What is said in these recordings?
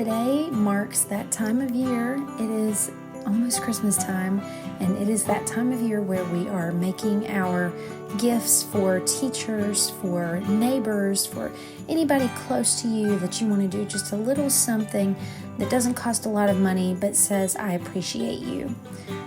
today marks that time of year. It is almost Christmas time, and it is that time of year where we are making our gifts for teachers, for neighbors, for anybody close to you that you want to do just a little something that doesn't cost a lot of money but says, I appreciate you.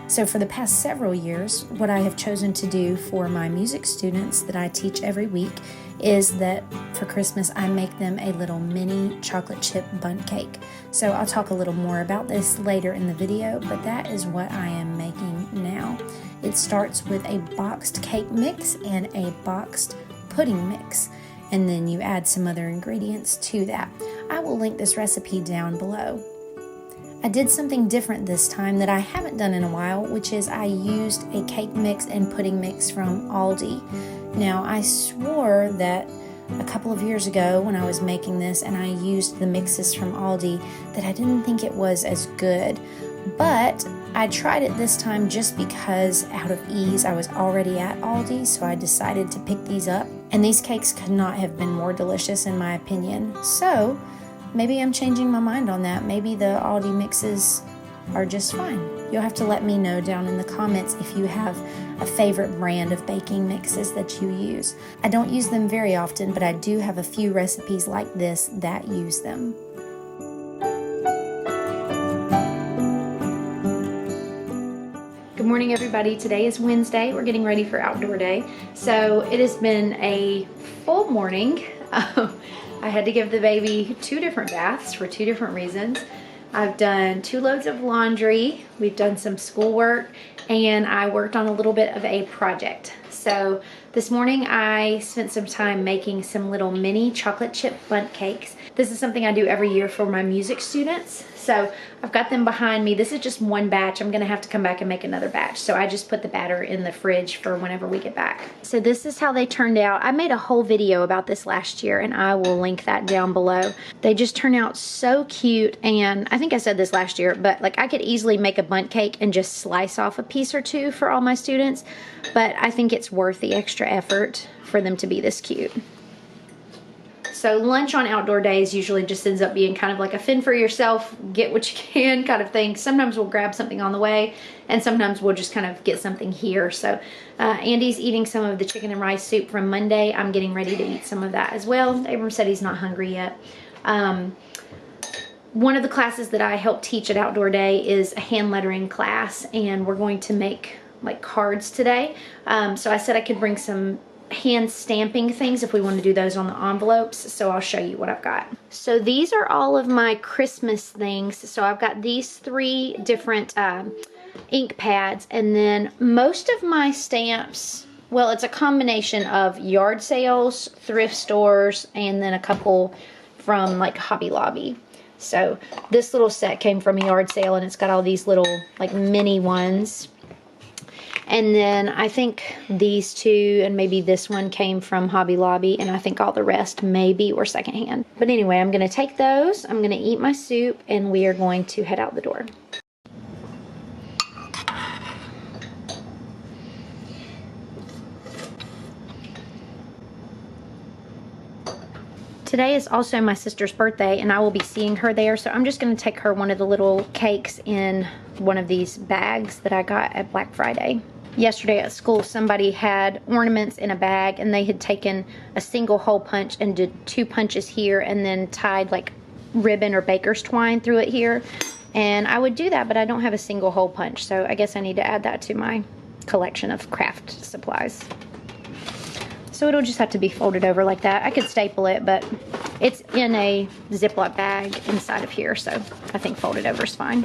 So for the past several years, what I have chosen to do for my music students that I teach every week is that for Christmas I make them a little mini chocolate chip bundt cake. So I'll talk a little more about this later in the video, but that is what I am making now. It starts with a boxed cake mix and a boxed pudding mix, and then you add some other ingredients to that. I will link this recipe down below. I did something different this time that I haven't done in a while, which is I used a cake mix and pudding mix from Aldi. Now, I swore that a couple of years ago when I was making this and I used the mixes from Aldi that I didn't think it was as good. But I tried it this time just because out of ease I was already at Aldi, so I decided to pick these up. And these cakes could not have been more delicious in my opinion. So maybe I'm changing my mind on that. Maybe the Aldi mixes are just fine. You'll have to let me know down in the comments if you have a favorite brand of baking mixes that you use. I don't use them very often, but I do have a few recipes like this that use them. Good morning, everybody. Today is Wednesday. We're getting ready for outdoor day. So it has been a full morning. I had to give the baby 2 different baths for 2 different reasons. I've done 2 loads of laundry, we've done some schoolwork, and I worked on a little bit of a project. So this morning I spent some time making some little mini chocolate chip bundt cakes. This is something I do every year for my music students. So I've got them behind me. This is just one batch. I'm gonna have to come back and make another batch. So I just put the batter in the fridge for whenever we get back. So this is how they turned out. I made a whole video about this last year and I will link that down below. They just turn out so cute, and I think I said this last year, but like I could easily make a bundt cake and just slice off a piece or 2 for all my students, but I think it's worth the extra effort for them to be this cute. So lunch on outdoor days usually just ends up being kind of like a fend for yourself, get what you can kind of thing. Sometimes we'll grab something on the way, and sometimes we'll just kind of get something here. So Andy's eating some of the chicken and rice soup from Monday. I'm getting ready to eat some of that as well. Abram said he's not hungry yet. One of the classes that I help teach at Outdoor Day is a hand lettering class, and we're going to make like cards today. So I said I could bring some hand stamping things if we want to do those on the envelopes, so I'll show you what I've got. So these are all of my Christmas things. So I've got these 3 different ink pads, and then most of my stamps, well, it's a combination of yard sales, thrift stores, and then a couple from like Hobby Lobby. So this little set came from a yard sale, and it's got all these little like mini ones. And then I think these 2 and maybe this one came from Hobby Lobby, and I think all the rest maybe were secondhand. But anyway, I'm going to take those, I'm going to eat my soup, and we are going to head out the door. Today is also my sister's birthday, and I will be seeing her there, so I'm just going to take her one of the little cakes in one of these bags that I got at Black Friday. Yesterday at school, somebody had ornaments in a bag, and they had taken a single hole punch and did 2 punches here and then tied like ribbon or baker's twine through it here. And I would do that, but I don't have a single hole punch, so I guess I need to add that to my collection of craft supplies. So it'll just have to be folded over like that. I could staple it, but it's in a Ziploc bag inside of here, so I think folded over is fine.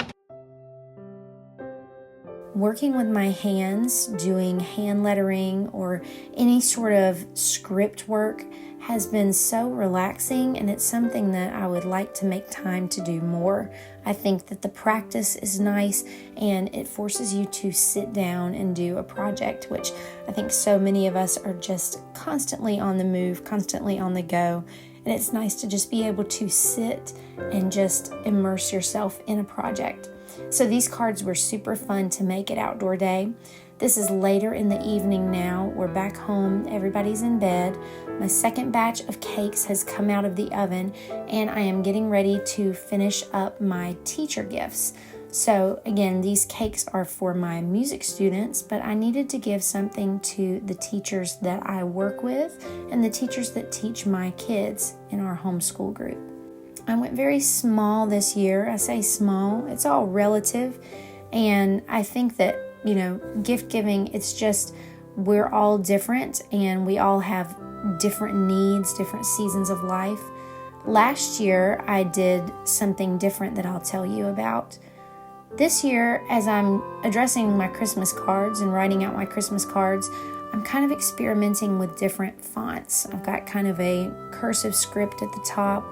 Working with my hands, doing hand lettering or any sort of script work has been so relaxing, and it's something that I would like to make time to do more. I think that the practice is nice, and it forces you to sit down and do a project, which I think so many of us are just constantly on the move, constantly on the go. And it's nice to just be able to sit and just immerse yourself in a project. So these cards were super fun to make at Outdoor Day. This is later in the evening now. We're back home. Everybody's in bed. My second batch of cakes has come out of the oven, and I am getting ready to finish up my teacher gifts. So again, these cakes are for my music students, but I needed to give something to the teachers that I work with and the teachers that teach my kids in our homeschool group. I went very small this year. I say small, it's all relative. And I think that, gift giving, it's just, we're all different and we all have different needs, different seasons of life. Last year, I did something different that I'll tell you about. This year, as I'm addressing my Christmas cards and writing out my Christmas cards, I'm kind of experimenting with different fonts. I've got kind of a cursive script at the top,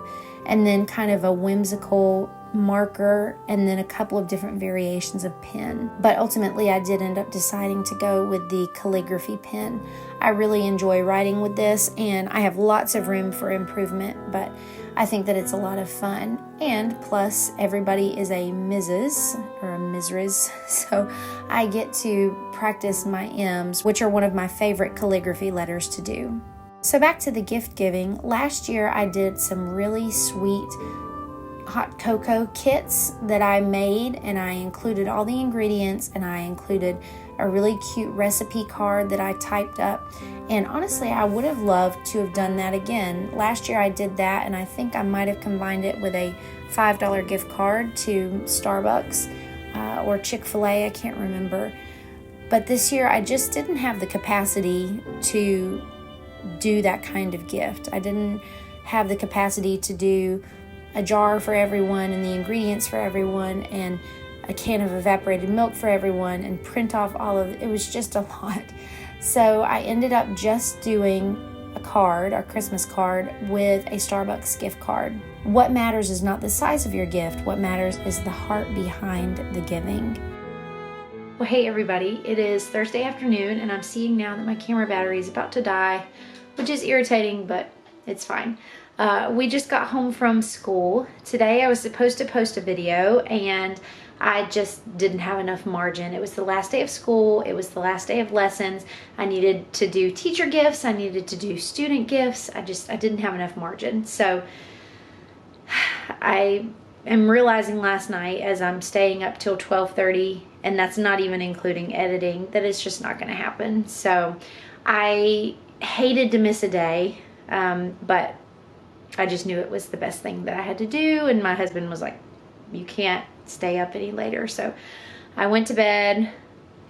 and then kind of a whimsical marker, and then a couple of different variations of pen. But ultimately, I did end up deciding to go with the calligraphy pen. I really enjoy writing with this, and I have lots of room for improvement, but I think that it's a lot of fun. And plus, everybody is a Mrs. or a Mrs., so I get to practice my M's, which are one of my favorite calligraphy letters to do. So back to the gift giving. Last year, I did some really sweet hot cocoa kits that I made, and I included all the ingredients, and I included a really cute recipe card that I typed up. And honestly, I would have loved to have done that again. Last year I did that, and I think I might have combined it with a $5 gift card to Starbucks or Chick-fil-A, I can't remember. But this year I just didn't have the capacity to do that kind of gift. I didn't have the capacity to do a jar for everyone and the ingredients for everyone and a can of evaporated milk for everyone and print off all of it. It was just a lot. So I ended up just doing a card, our Christmas card, with a Starbucks gift card. What matters is not the size of your gift. What matters is the heart behind the giving. Well, hey everybody, it is Thursday afternoon, and I'm seeing now that my camera battery is about to die, which is irritating, but it's fine. We just got home from school. Today I was supposed to post a video, and I just didn't have enough margin. It was the last day of school. It was the last day of lessons. I needed to do teacher gifts. I needed to do student gifts. I didn't have enough margin. So I am realizing last night, as I'm staying up till 12:30, and that's not even including editing, that it's just not going to happen. So I hated to miss a day, but I just knew it was the best thing that I had to do. And my husband was like, you can't stay up any later. So I went to bed.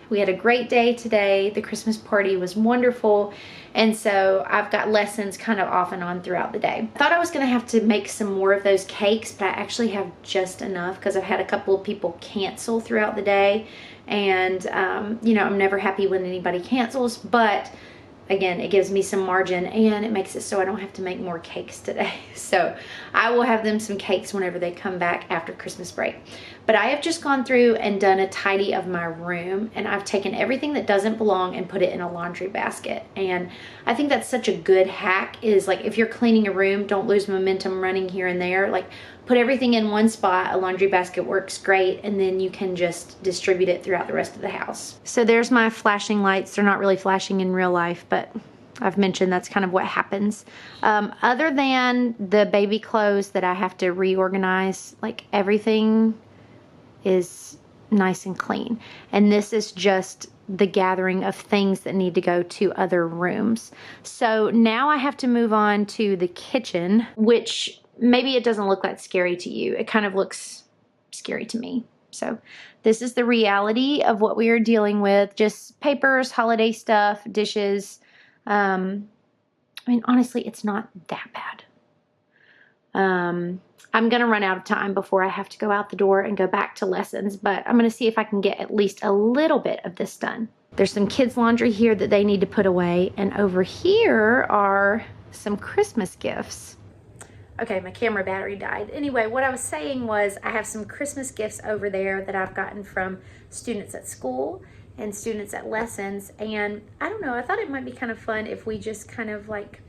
We had a great day today. The Christmas party was wonderful. And so I've got lessons kind of off and on throughout the day. I thought I was going to have to make some more of those cakes, but I actually have just enough because I've had a couple of people cancel throughout the day. And, I'm never happy when anybody cancels, but again, it gives me some margin, and it makes it so I don't have to make more cakes today. So I will have them some cakes whenever they come back after Christmas break. But I have just gone through and done a tidy of my room, and I've taken everything that doesn't belong and put it in a laundry basket. And I think that's such a good hack, is like, if you're cleaning a room, don't lose momentum running here and there. Like, put everything in one spot. A laundry basket works great, and then you can just distribute it throughout the rest of the house. So there's my flashing lights. They're not really flashing in real life, but I've mentioned that's kind of what happens. Other than the baby clothes that I have to reorganize, like, everything is nice and clean. And this is just the gathering of things that need to go to other rooms. So now I have to move on to the kitchen, which maybe it doesn't look that scary to you. It kind of looks scary to me. So this is the reality of what we are dealing with. Just papers, holiday stuff, dishes. I mean, honestly, it's not that bad. I'm going to run out of time before I have to go out the door and go back to lessons, but I'm going to see if I can get at least a little bit of this done. There's some kids' laundry here that they need to put away, and over here are some Christmas gifts. Okay, my camera battery died. Anyway, what I was saying was I have some Christmas gifts over there that I've gotten from students at school and students at lessons, and I don't know, I thought it might be kind of fun if we just kind of like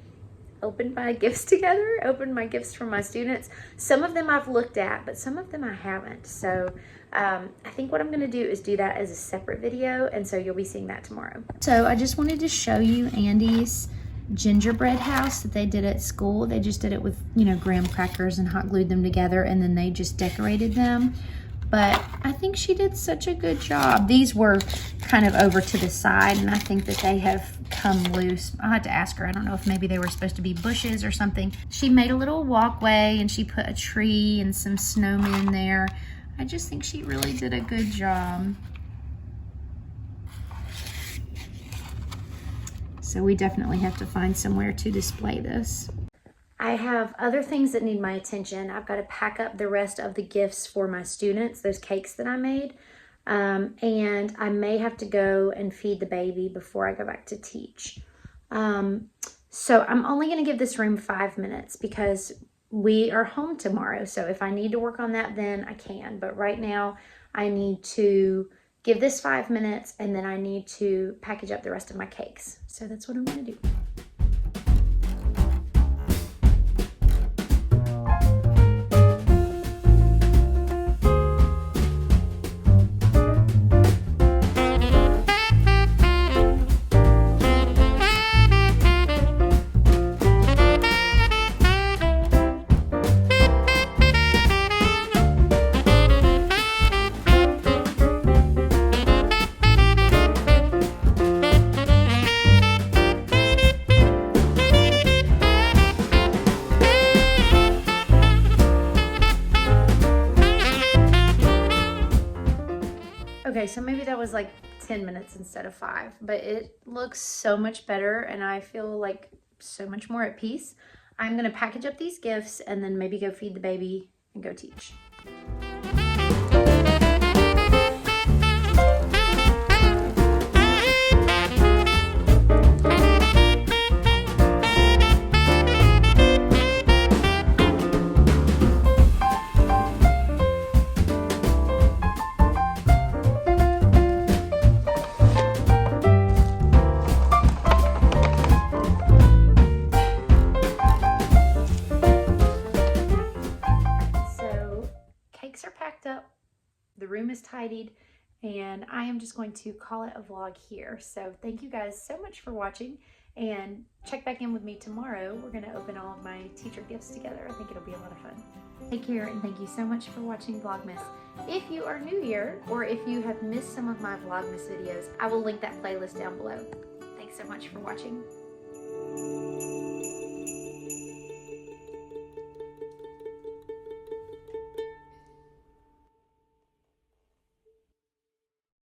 opened my gifts together, opened my gifts from my students. Some of them I've looked at, but some of them I haven't. So I think what I'm gonna do is do that as a separate video, and so you'll be seeing that tomorrow. So I just wanted to show you Andy's gingerbread house that they did at school. They just did it with, you know, graham crackers and hot glued them together, and then they just decorated them. But I think she did such a good job. These were kind of over to the side, and I think that they have come loose. I'll have to ask her. I don't know if maybe they were supposed to be bushes or something. She made a little walkway, and she put a tree and some snowmen there. I just think she really did a good job. So we definitely have to find somewhere to display this. I have other things that need my attention. I've got to pack up the rest of the gifts for my students, those cakes that I made. And I may have to go and feed the baby before I go back to teach. So I'm only going to give this room 5 minutes because we are home tomorrow. So if I need to work on that, then I can. But right now I need to give this 5 minutes, and then I need to package up the rest of my cakes. So that's what I'm going to do. Okay, so maybe that was like 10 minutes instead of 5, but it looks so much better and I feel like so much more at peace. I'm gonna package up these gifts and then maybe go feed the baby and go teach. Are packed up, the room is tidied, and I am just going to call it a vlog here. So thank you guys so much for watching, and check back in with me tomorrow. We're going to open all of my teacher gifts together. I think it'll be a lot of fun. Take care, and thank you so much for watching Vlogmas. If you are new here, or if you have missed some of my Vlogmas videos, I will link that playlist down below. Thanks so much for watching.